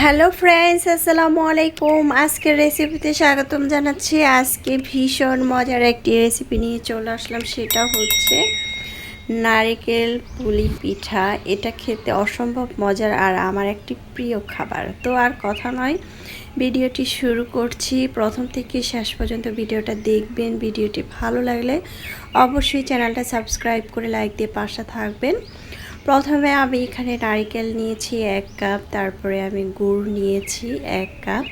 Hello friends, আসসালামু আলাইকুম। আজকের রেসিপিতে স্বাগতম জানাচ্ছি। আজকে ভীষণ মজার একটি রেসিপি নিয়ে চলে আসলাম, সেটা হচ্ছে নারকেল পুলি পিঠা। এটা খেতে অসম্ভব মজার আর আমার একটি প্রিয় খাবার। তো আর কথা নয়, ভিডিওটি শুরু করছি। প্রথম থেকে শেষ পর্যন্ত ভিডিওটা দেখবেন। ভিডিওটি ভালো লাগলে অবশ্যই চ্যানেলটা সাবস্ক্রাইব করে লাইক দিয়ে পাশে থাকবেন। প্রথমে আমি এখানে নারকেল নিয়েছি 1 কাপ, তারপরে আমি গুড় নিয়েছি 1 কাপ।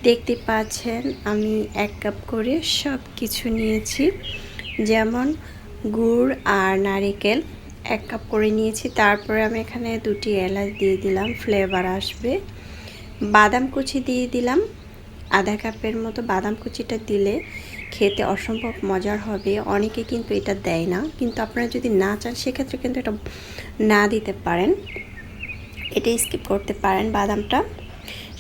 দেখতে পাচ্ছেন আমি 1 কাপ করে সব কিছু নিয়েছি, যেমন গুড় আর নারকেল 1 কাপ করে নিয়েছি। তারপরে আমি এখানে 2টি এলাচ দিয়ে দিলাম, ফ্লেভার আসবে। বাদাম কুচি দিয়ে দিলাম, আধা কাপের মতো বাদাম কুচিটা দিলে খেতে অসম্ভব মজার হবে। অনেকে কিন্তু এটা দেয় না, কিন্তু আপনারা যদি না চান সেক্ষেত্রে কিন্তু এটা না দিতে পারেন, এটা স্কিপ করতে পারেন বাদামটা।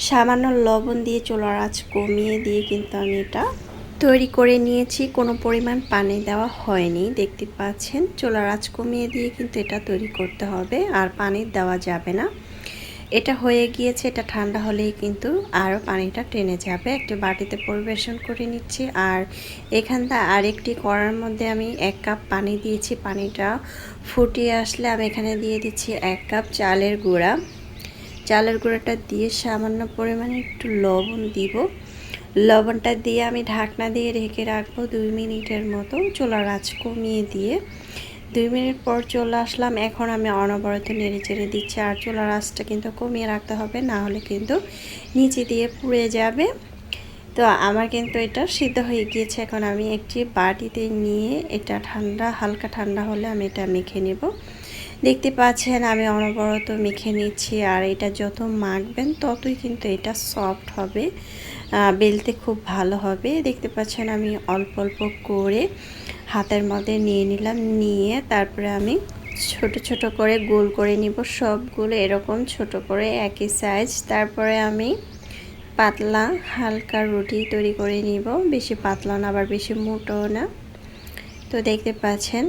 সামান্য লবণ দিয়ে চুলার আঁচ কমিয়ে দিয়ে কিন্তু আমি এটা তৈরি করে নিয়েছি। কোনো পরিমাণ পানি দেওয়া হয়নি, দেখতে পাচ্ছেন। চুলার আঁচ কমিয়ে দিয়ে কিন্তু এটা তৈরি করতে হবে, আর পানি দেওয়া যাবে না। এটা হয়ে গিয়েছে, এটা ঠান্ডা হলেই কিন্তু আরও পানিটা টেনে যাবে। একটা বাটিতে পরিবেশন করে নিচ্ছি। আর এখানটা আরেকটি কড়ার মধ্যে আমি 1 কাপ পানি দিয়েছি। পানিটা ফুটিয়ে আসলে আমি এখানে দিয়ে দিচ্ছি 1 কাপ চালের গুঁড়া। চালের গুঁড়াটা দিয়ে সামান্য পরিমাণে একটু লবণ দিব। লবণটা দিয়ে আমি ঢাকনা দিয়ে ঢেকে রাখবো 2 মিনিটের মতো, চুলার আঁচ কমিয়ে দিয়ে। 2 মিনিট পর চলে আসলাম। এখন আমি অনবরত নেড়ে চেড়ে দিচ্ছি, আর চুলার আঁচটা কিন্তু কমিয়ে রাখতে হবে, না হলে কিন্তু নিচে দিয়ে পুড়ে যাবে। তো আমার কিন্তু এটা সিদ্ধ হয়ে গিয়েছে। এখন আমি একটি বাটিতে নিয়ে এটা হালকা ঠান্ডা হলে আমি এটা মেখে নেব। দেখতে পাচ্ছেন আমি অনবরত মেখে নিচ্ছি, আর এটা যত মাখবেন ততই কিন্তু এটা সফট হবে, বেলতে খুব ভালো হবে। দেখতে পাচ্ছেন আমি অল্প অল্প করে হাতের মধ্যে নিয়ে নিলাম, নিয়ে তারপরে আমি ছোট ছোট করে গোল করে নিব। সবগুলো এরকম ছোট করে একই সাইজ। তারপরে আমি পাতলা হালকা রুটি তৈরি করে নিব, বেশি পাতলা না আবার বেশি মোটো না। তো দেখতে পাচ্ছেন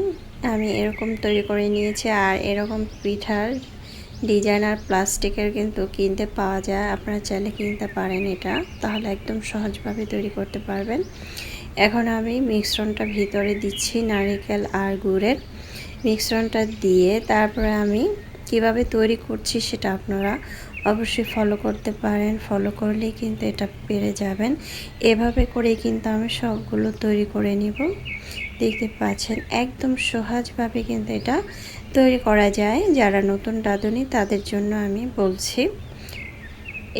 আমি এরকম তৈরি করে নিয়েছি। আর এরকম পিঠার ডিজাইনার প্লাস্টিকের কিন্তু কিনতে পাওয়া যায়, আপনারা চাইলে কিনতে পারেন এটা, তাহলে একদম সহজভাবে তৈরি করতে পারবেন। এখন আমি মিশ্রণটা ভিতরে দিচ্ছি, নারকেল আর গুড়ের মিশ্রণটা দিয়ে। তারপরে আমি কিভাবে তৈরি করছি সেটা আপনারা অবশ্যই ফলো করতে পারেন। ফলো করলেই কিন্তু এটা পেরে যাবেন। এভাবে করেই কিন্তু আমি সবগুলো তৈরি করে নিব। দেখতে পাচ্ছেন একদম সহজভাবে কিন্তু এটা তৈরি করা যায়। যারা নতুন রাঁধুনি তাদের জন্য আমি বলছি।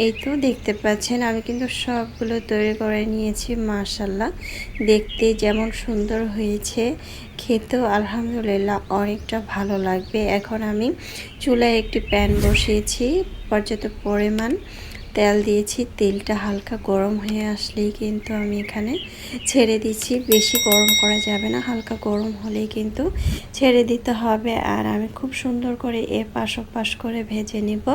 এই তো দেখতে পাচ্ছেন আমি কিন্তু সবগুলো তৈরি করে নিয়েছি। মাশাআল্লাহ, দেখতে যেমন সুন্দর হয়েছে, খেতেও আলহামদুলিল্লাহ অনেকটা ভালো লাগবে। এখন আমি চুলায় একটি প্যান বসিয়েছি, পর্যাপ্ত পরিমাণ তেল দিয়েছি। তেলটা হালকা গরম হয়ে আসলেই কিন্তু আমি এখানে ছেড়ে দিচ্ছি। বেশি গরম করা যাবে না, হালকা গরম হলেই কিন্তু ছেড়ে দিতে হবে। আর আমি খুব সুন্দর করে এপাশ ওপাশ করে ভেজে নিব।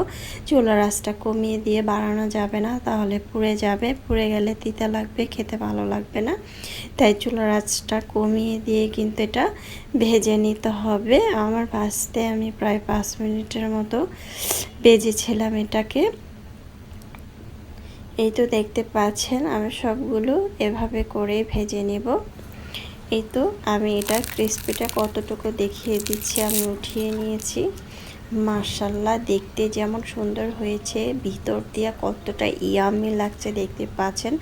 চুলার আঁচটা কমিয়ে দিয়ে বাড়ানো যাবে না, তাহলে পুড়ে যাবে। পুড়ে গেলে তিতা লাগবে, খেতে ভালো লাগবে না। তাই চুলার আঁচটা কমিয়ে দিয়ে কিন্তু এটা ভেজে নিতে হবে। আমার ভাজতে আমি প্রায় 5 মিনিটের মতো ভেজেছিলাম এটাকে। এই তো দেখতে পাচ্ছেন আমি সবগুলো এভাবে করে ভেজে নেব। এই তো আমি এটা ক্রিসপিটা কতটুকু দেখিয়ে দিচ্ছি, আমি উঠিয়ে নিয়েছি। মাশাআল্লাহ, দেখতে যেমন সুন্দর হয়েছে, ভিতর দিয়ে কতটা ইয়ামি লাগছে দেখতে পাচ্ছেন।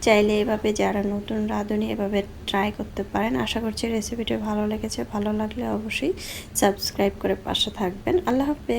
চাইলে এভাবে যারা নতুন রাঁধুনি এভাবে ট্রাই করতে পারেন। আশা করছি রেসিপিটা ভালো লেগেছে। ভালো লাগলে অবশ্যই সাবস্ক্রাইব করে পাশে থাকবেন। আল্লাহ হাফেজ।